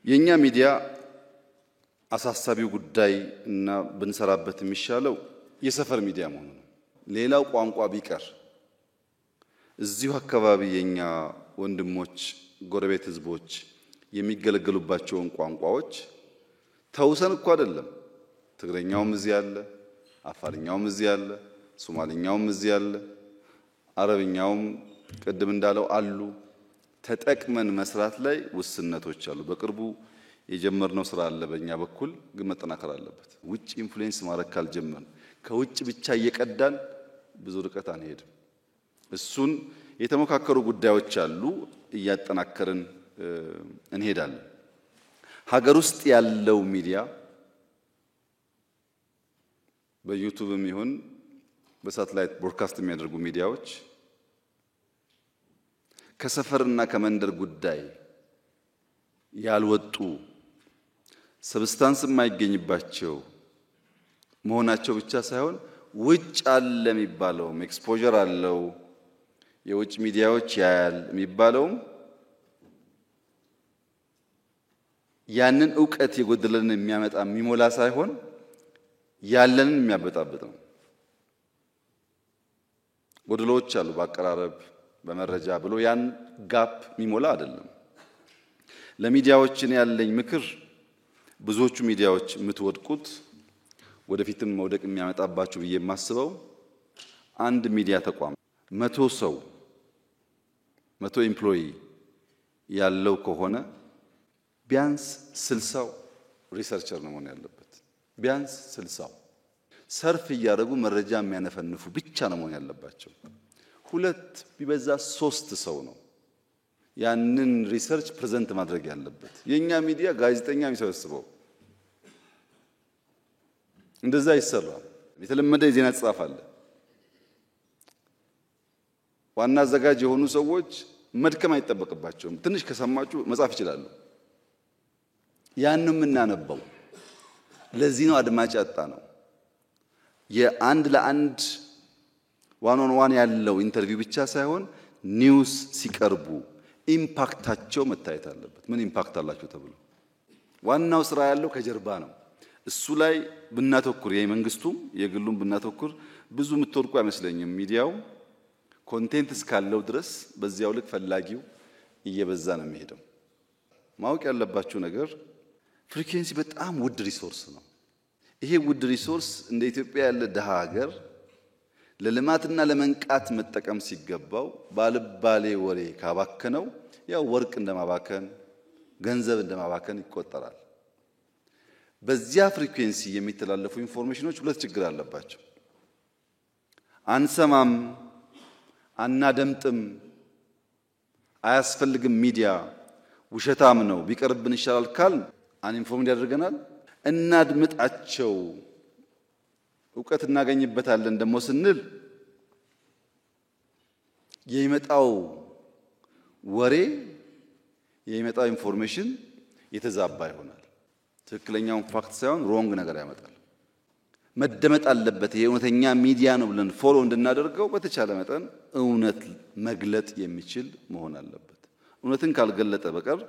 የኛ ሚዲያ አሳሳቢው ጉዳይ እና ብንሰራበት የሚሻለው የሰፈር ሚዲያ መሆኑ ነው። ሌላው ቋንቋ ቢቀር እዚሁ አካባቢ የኛ ወንድሞች ጎረቤት ህዝቦች የሚገለገሉባቸውን ቋንቋዎች ተውሰን እኮ አይደለም። ትግረኛውም እዚህ አለ፣ አፋርኛውም እዚህ አለ፣ ሶማሊኛውም እዚህ አለ፣ አረብኛውም ቅድም እንዳለው አሉ። ተጠቅመን መስራት ላይ ውስንነቶች አሉ። በቅርቡ የጀመርነው ስራ አለ በእኛ በኩል ግን መጠናከር አለበት። ውጭ ኢንፍሉዌንስ ማድረግ ካልጀመርን ከውጭ ብቻ እየቀዳን ብዙ ርቀት አንሄድም። እሱን የተሞካከሩ ጉዳዮች አሉ፣ እያጠናከርን እንሄዳለን። ሀገር ውስጥ ያለው ሚዲያ በዩቲዩብም ይሁን በሳተላይት ብሮድካስት የሚያደርጉ ሚዲያዎች ከሰፈርና ከመንደር ጉዳይ ያልወጡ ሰብስታንስ የማይገኝባቸው መሆናቸው ብቻ ሳይሆን ውጭ አለ የሚባለው ኤክስፖዠር አለው የውጭ ሚዲያዎች ያያል የሚባለው ያንን ዕውቀት የጎደለን የሚያመጣ የሚሞላ ሳይሆን ያለንን የሚያበጣብጥ ነው። ጎደሎች አሉ በአቀራረብ በመረጃ ብሎ ያን ጋፕ የሚሞላ አይደለም። ለሚዲያዎች ያለኝ ምክር ብዙዎቹ ሚዲያዎች የምትወድቁት ወደፊትም መውደቅ የሚያመጣባችሁ ብዬ የማስበው አንድ ሚዲያ ተቋም 100 ሰው 100 ኤምፕሎይ ያለው ከሆነ ቢያንስ 60 ሪሰርቸር ነው መሆን ያለበት። ቢያንስ 60 ሰርፍ እያደረጉ መረጃ የሚያነፈንፉ ብቻ ነው መሆን ያለባቸው። 2 ቢበዛ 3 ሰው ነው ያንን ሪሰርች ፕሬዘንት ማድረግ ያለበት። የኛ ሚዲያ ጋዜጠኛ የሚሰበስበው እንደዛ ይሰራል። የተለመደ የዜና ጽሑፍ አለ። ዋና አዘጋጅ የሆኑ ሰዎች መድከም አይጠበቅባቸውም። ትንሽ ከሰማችሁ መጻፍ ይችላሉ። ያንንም እናነበው። ለዚህ ነው አድማጭ ያጣ ነው። የአንድ ለአንድ ዋን ኦን ዋን ያለው ኢንተርቪው ብቻ ሳይሆን ኒውስ ሲቀርቡ ኢምፓክታቸው መታየት አለበት። ምን ኢምፓክት አላቸው ተብሎ ዋናው ስራ ያለው ከጀርባ ነው። እሱ ላይ ብናተኩር የመንግስቱም የግሉም ብናተኩር ብዙ ምትወርቁ አይመስለኝም። ሚዲያው ኮንቴንት እስካለው ድረስ በዚያው ልክ ፈላጊው እየበዛ ነው የሚሄደው። ማወቅ ያለባችሁ ነገር ፍሪኩዌንሲ በጣም ውድ ሪሶርስ ነው። ይሄ ውድ ሪሶርስ እንደ ኢትዮጵያ ያለ ደሃ ሀገር ለልማትና ለመንቃት መጠቀም ሲገባው ባልባሌ ወሬ ካባከነው ያው ወርቅ እንደማባከን ገንዘብ እንደማባከን ይቆጠራል። በዚያ ፍሪኩዌንሲ የሚተላለፉ ኢንፎርሜሽኖች ሁለት ችግር አለባቸው። አንሰማም፣ አናደምጥም፣ አያስፈልግም፣ ሚዲያ ውሸታም ነው ቢቀርብን ይሻላል ካል አንኢንፎርምድ ያደርገናል። እናድምጣቸው ዕውቀት እናገኝበታለን ደሞ ስንል የሚመጣው ወሬ የሚመጣው ኢንፎርሜሽን የተዛባ ይሆናል። ትክክለኛው ፋክት ሳይሆን ሮንግ ነገር ያመጣል። መደመጥ አለበት። ይሄ እውነተኛ ሚዲያ ነው ብለን ፎሎ እንድናደርገው በተቻለ መጠን እውነት መግለጥ የሚችል መሆን አለበት። እውነትን ካልገለጠ በቀር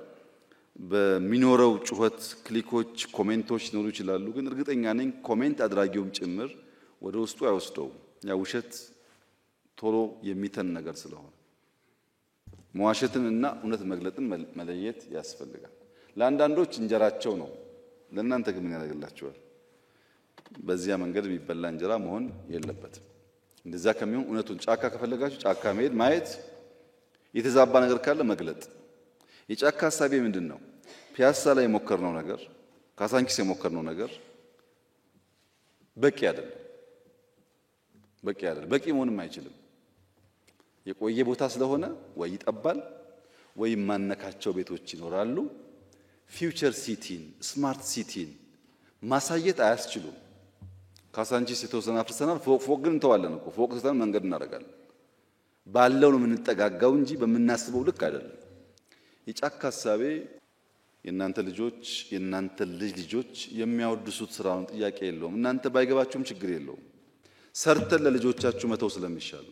በሚኖረው ጩኸት ክሊኮች ኮሜንቶች ሊኖሩ ይችላሉ። ግን እርግጠኛ ነኝ ኮሜንት አድራጊውም ጭምር ወደ ውስጡ አይወስደው። ያ ውሸት ቶሎ የሚተን ነገር ስለሆነ መዋሸትንና እውነት መግለጥን መለየት ያስፈልጋል። ለአንዳንዶች እንጀራቸው ነው፣ ለእናንተ ግን ምን ያደርግላችኋል? በዚያ መንገድ የሚበላ እንጀራ መሆን የለበትም። እንደዛ ከሚሆን እውነቱን ጫካ ከፈለጋችሁ ጫካ መሄድ ማየት፣ የተዛባ ነገር ካለ መግለጥ። የጫካ ሐሳቤ ምንድነው? ፒያሳ ላይ የሞከርነው ነገር ካሳንቺስ የሞከርነው ነገር በቂ አይደለም። በቂ መሆንም አይችልም። የቆየ ቦታ ስለሆነ ወይ ይጠባል ወይ ማነካቸው ቤቶች ይኖራሉ። ፊውቸር ሲቲን ስማርት ሲቲን ማሳየት አያስችሉም። ካሳንቺስ የተወሰነ አፍርሰናል። ፎቅ ግን እንተዋለን እኮ ፎቅ ስተን መንገድ እናደርጋለን። ባለው ነው የምንጠጋጋው እንጂ በመናስበው ልክ አይደለም። የጫካ ሐሳቤ የእናንተ ልጆች የእናንተ ልጆች የሚያወድሱት ስራውን ጥያቄ የለውም። እናንተ ባይገባችሁም ችግር የለውም። ሰርተን ለልጆቻችሁ መተው ስለሚሻል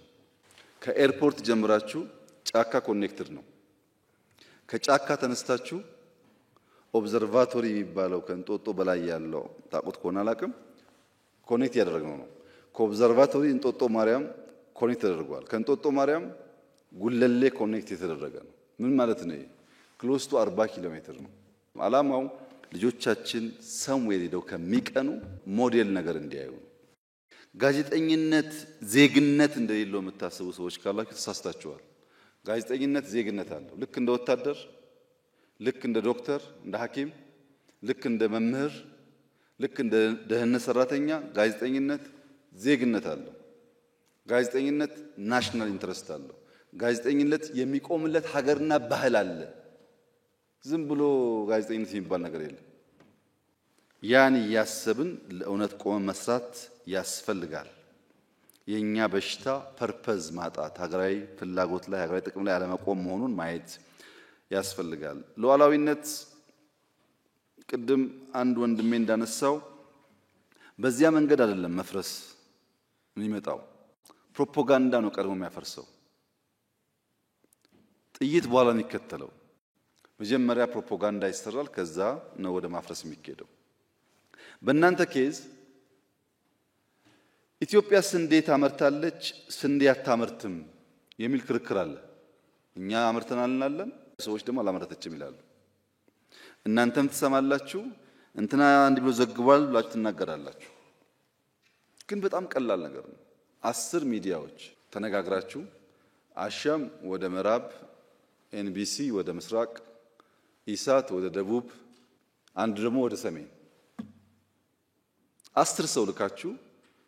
ከኤርፖርት ጀምራችሁ ጫካ ኮኔክትድ ነው። ከጫካ ተነስታችሁ ኦብዘርቫቶሪ የሚባለው ከእንጦጦ በላይ ያለው ታውቁት ከሆነ አላውቅም፣ ኮኔክት ያደረግነው ነው። ከኦብዘርቫቶሪ እንጦጦ ማርያም ኮኔክት ተደርጓል። ከእንጦጦ ማርያም ጉለሌ ኮኔክት የተደረገ ነው። ምን ማለት ነው? ክሎስ ቱ 40 ኪሎ ሜትር ነው። ዓላማው ልጆቻችን ሰምዌር ሄደው ከሚቀኑ ሞዴል ነገር እንዲያዩ ነው። ጋዜጠኝነት ዜግነት እንደሌለው የምታስቡ ሰዎች ካላችሁ ተሳስታችኋል። ጋዜጠኝነት ዜግነት አለው። ልክ እንደ ወታደር፣ ልክ እንደ ዶክተር፣ እንደ ሐኪም፣ ልክ እንደ መምህር፣ ልክ እንደ ደህንነት ሰራተኛ ጋዜጠኝነት ዜግነት አለው። ጋዜጠኝነት ናሽናል ኢንተረስት አለው። ጋዜጠኝነት የሚቆምለት ሀገርና ባህል አለ። ዝም ብሎ ጋዜጠኝነት የሚባል ነገር የለም። ያን ያሰብን ለእውነት ቆመን መስራት ያስፈልጋል። የኛ በሽታ ፐርፐዝ ማጣት፣ ሀገራዊ ፍላጎት ላይ ሀገራዊ ጥቅም ላይ አለመቆም መሆኑን ማየት ያስፈልጋል። ሉዓላዊነት ቅድም አንድ ወንድሜ እንዳነሳው በዚያ መንገድ አይደለም መፍረስ የሚመጣው። ፕሮፓጋንዳ ነው ቀድሞ የሚያፈርሰው። ጥይት በኋላ የሚከተለው መጀመሪያ ፕሮፓጋንዳ ይሰራል፣ ከዛ ነው ወደ ማፍረስ የሚሄደው። በእናንተ ኬዝ ኢትዮጵያ ስንዴ ታመርታለች፣ ስንዴ አታመርትም የሚል ክርክር አለ። እኛ አመርተናል እንላለን፣ ሰዎች ደግሞ አላመረተችም ይላሉ። እናንተም ትሰማላችሁ፣ እንትና አንድ ብሎ ዘግቧል ብላችሁ ትናገራላችሁ። ግን በጣም ቀላል ነገር ነው። 10 ሚዲያዎች ተነጋግራችሁ አሻም ወደ ምዕራብ፣ ኤንቢሲ ወደ ምስራቅ፣ ኢሳት ወደ ደቡብ፣ አንድ ደግሞ ወደ ሰሜን 10 ሰው ልካችሁ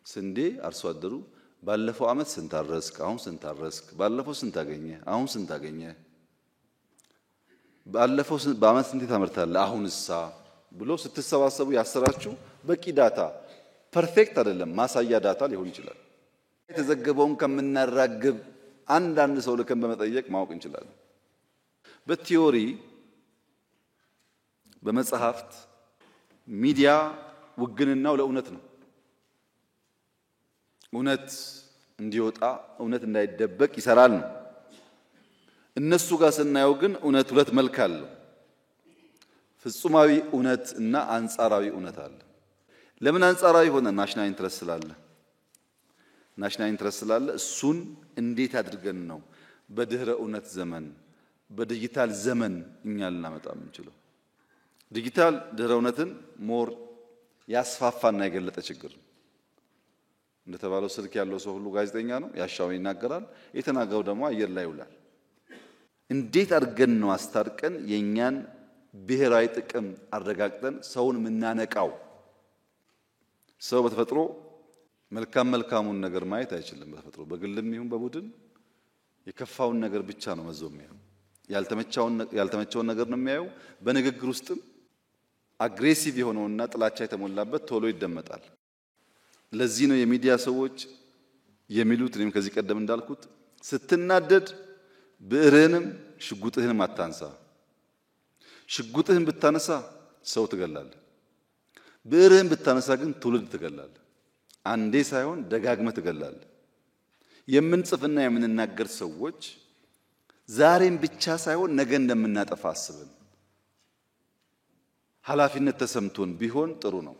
ስንዴ አርሶ አደሩ ባለፈው አመት ስንት አረስክ፣ አሁን ስንት አረስክ፣ ባለፈው ስንት አገኘ፣ አሁን ስንት አገኘ፣ ባለፈው በአመት ስንት ታመርታለህ፣ አሁንሳ ብሎ ስትሰባሰቡ ያሰራችሁ በቂ ዳታ፣ ፐርፌክት አይደለም ማሳያ ዳታ ሊሆን ይችላል። የተዘገበውን ከምናራግብ አንዳንድ ሰው ልከን በመጠየቅ ማወቅ እንችላለን። በቲዮሪ በመጽሐፍት ሚዲያ ውግንናው ለእውነት ነው። እውነት እንዲወጣ እውነት እንዳይደበቅ ይሰራል ነው። እነሱ ጋር ስናየው ግን እውነት ሁለት መልክ አለው። ፍጹማዊ እውነት እና አንጻራዊ እውነት አለ። ለምን አንጻራዊ ሆነ? ናሽናል ኢንትረስት ስላለ። ናሽናል ኢንትረስት ስላለ እሱን እንዴት አድርገን ነው በድህረ እውነት ዘመን በዲጂታል ዘመን እኛ ልናመጣ የምንችለው? ዲጂታል ድህረ እውነትን ሞር ያስፋፋና የገለጠ ችግር ነው። እንደተባለው ስልክ ያለው ሰው ሁሉ ጋዜጠኛ ነው፣ ያሻውን ይናገራል፣ የተናገረው ደግሞ አየር ላይ ይውላል። እንዴት አድርገን ነው አስታርቀን የኛን ብሔራዊ ጥቅም አረጋግጠን ሰውን ምናነቃው? ሰው በተፈጥሮ መልካሙን ነገር ማየት አይችልም። በተፈጥሮ በግልም ይሁን በቡድን የከፋውን ነገር ብቻ ነው መዞ የሚያየው። ያልተመቸውን ነገር ነው የሚያየው። በንግግር ውስጥም አግሬሲቭ የሆነውና ጥላቻ የተሞላበት ቶሎ ይደመጣል። ለዚህ ነው የሚዲያ ሰዎች የሚሉት፣ እኔም ከዚህ ቀደም እንዳልኩት ስትናደድ ብዕርህንም ሽጉጥህንም አታንሳ። ሽጉጥህን ብታነሳ ሰው ትገላለህ፣ ብዕርህን ብታነሳ ግን ትውልድ ትገላለህ። አንዴ ሳይሆን ደጋግመህ ትገላለህ። የምንጽፍና የምንናገር ሰዎች ዛሬም ብቻ ሳይሆን ነገ እንደምናጠፋ አስበን ኃላፊነት ተሰምቶን ቢሆን ጥሩ ነው።